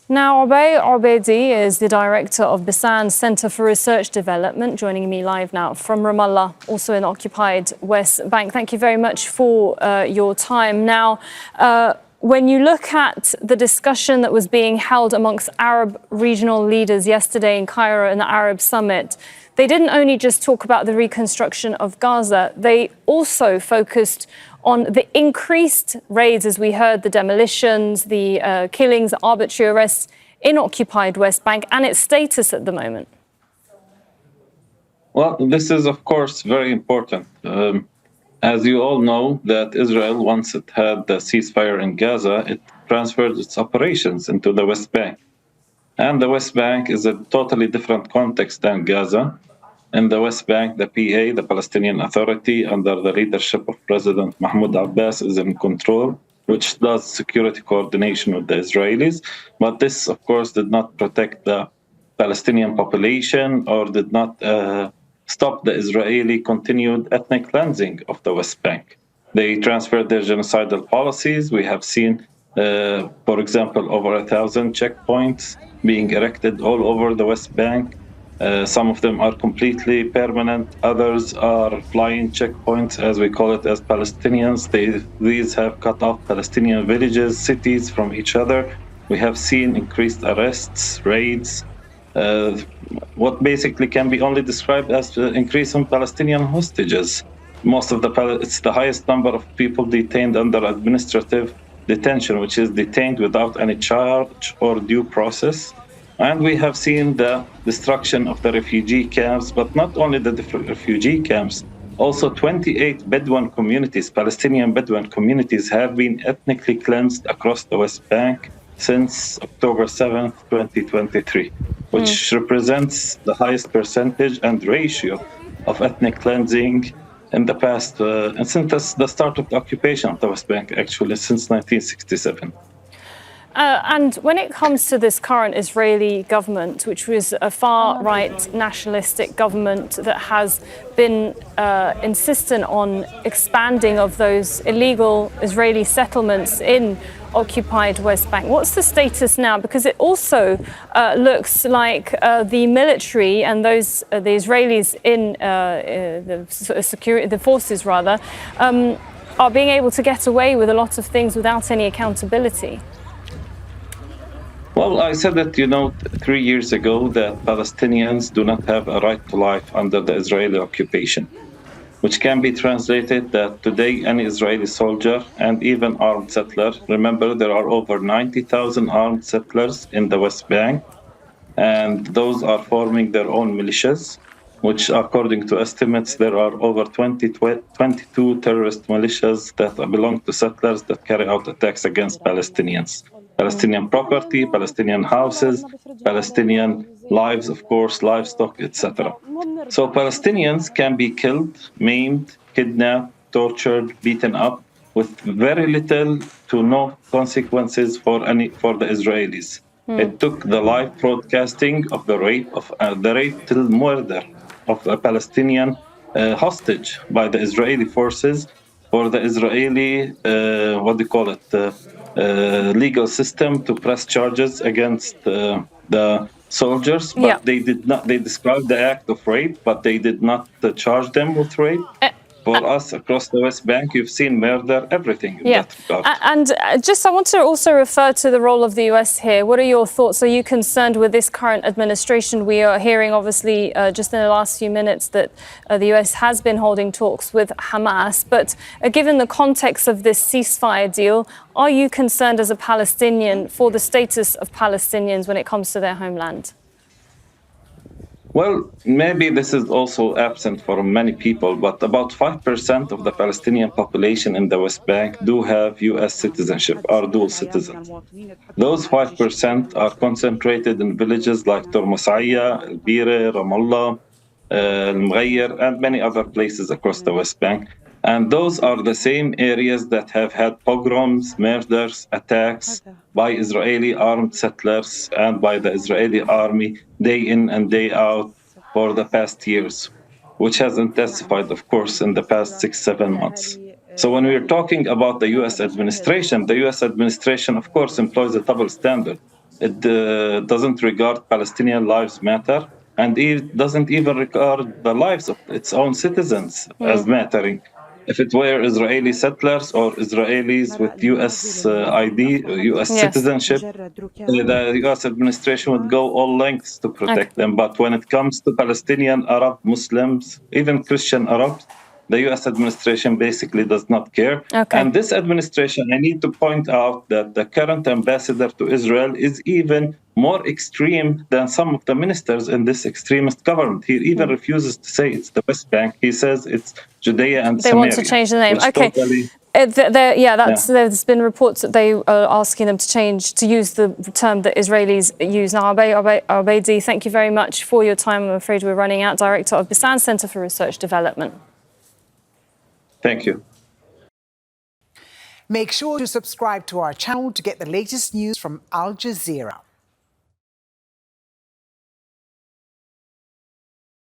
Now, Ubai Aboudi is the director of Bisan Centre for Research Development, joining me live now from Ramallah, also in occupied West Bank. Thank you very much for your time. Now, when you look at the discussion that was being held amongst Arab regional leaders yesterday in Cairo in the Arab Summit, they didn't only just talk about the reconstruction of Gaza, they also focused on the increased raids, as we heard, the demolitions, the killings, the arbitrary arrests in occupied West Bank and its status at the moment. Well, this is, of course, very important. As you all know, that Israel, once it had the ceasefire in Gaza, it transferred its operations into the West Bank. And the West Bank is a totally different context than Gaza. In the West Bank, the PA, the Palestinian Authority, under the leadership of President Mahmoud Abbas, is in control, which does security coordination with the Israelis. But this, of course, did not protect the Palestinian population or did not stop the Israeli continued ethnic cleansing of the West Bank. They transferred their genocidal policies. We have seen, for example, over 1,000 checkpoints being erected all over the West Bank. Some of them are completely permanent. Others are flying checkpoints, as we call it, as Palestinians. These have cut off Palestinian villages, cities from each other. We have seen increased arrests, raids, what basically can be only described as the increase in Palestinian hostages. It's the highest number of people detained under administrative detention, which is detained without any charge or due process. And we have seen the destruction of the refugee camps, but not only the refugee camps, also 28 Bedouin communities, Palestinian Bedouin communities, have been ethnically cleansed across the West Bank since October 7th, 2023, which represents the highest percentage and ratio of ethnic cleansing in the past, and since the start of the occupation of the West Bank, actually, since 1967. And when it comes to this current Israeli government, which was a far-right nationalistic government that has been insistent on expanding of those illegal Israeli settlements in occupied West Bank, what's the status now? Because it also looks like the military and those the Israelis in the forces rather are being able to get away with a lot of things without any accountability. Well, I said that, 3 years ago, that Palestinians do not have a right to life under the Israeli occupation, which can be translated that today any Israeli soldier and even armed settler, remember there are over 90,000 armed settlers in the West Bank, and those are forming their own militias, which according to estimates, there are over 22 terrorist militias that belong to settlers that carry out attacks against Palestinians. Palestinian property, Palestinian houses, Palestinian lives, of course, livestock, etc. So Palestinians can be killed, maimed, kidnapped, tortured, beaten up with very little to no consequences for the Israelis. It took the live broadcasting of the rape till murder of a Palestinian hostage by the Israeli forces for the Israeli, legal system to press charges against the soldiers, but they did not. They described the act of rape, but they did not charge them with rape. For us across the West Bank, you've seen murder, everything in that regard. And I want to also refer to the role of the US here. What are your thoughts? Are you concerned with this current administration? We are hearing, obviously, just in the last few minutes that the US has been holding talks with Hamas. But given the context of this ceasefire deal, are you concerned as a Palestinian for the status of Palestinians when it comes to their homeland? Well, maybe this is also absent for many people, but about 5% of the Palestinian population in the West Bank do have U.S. citizenship, are dual citizens. Those 5% are concentrated in villages like Tormosaya, El Bire, Ramallah, El Mughayyir, and many other places across the West Bank. And those are the same areas that have had pogroms, murders, attacks by Israeli armed settlers and by the Israeli army day in and day out for the past years, which has intensified, of course, in the past 6-7 months. So when we're talking about the U.S. administration, of course, employs a double standard. It doesn't regard Palestinian lives matter, and it doesn't even regard the lives of its own citizens as mattering. If it were Israeli settlers or Israelis with US ID, US Yes. citizenship, the US administration would go all lengths to protect them. But when it comes to Palestinian Arab Muslims, even Christian Arabs, the US administration basically does not care. Okay. And this administration, I need to point out that the current ambassador to Israel is even more extreme than some of the ministers in this extremist government. He even refuses to say it's the West Bank. He says it's Judea and They Samaria. want to change the name. Which Okay. totally, There's been reports that they are asking them to use the term that Israelis use now. Ubai Aboudi, thank you very much for your time. I'm afraid we're running out. Director of Bisan Centre for Research Development. Thank you. Make sure to subscribe to our channel to get the latest news from Al Jazeera.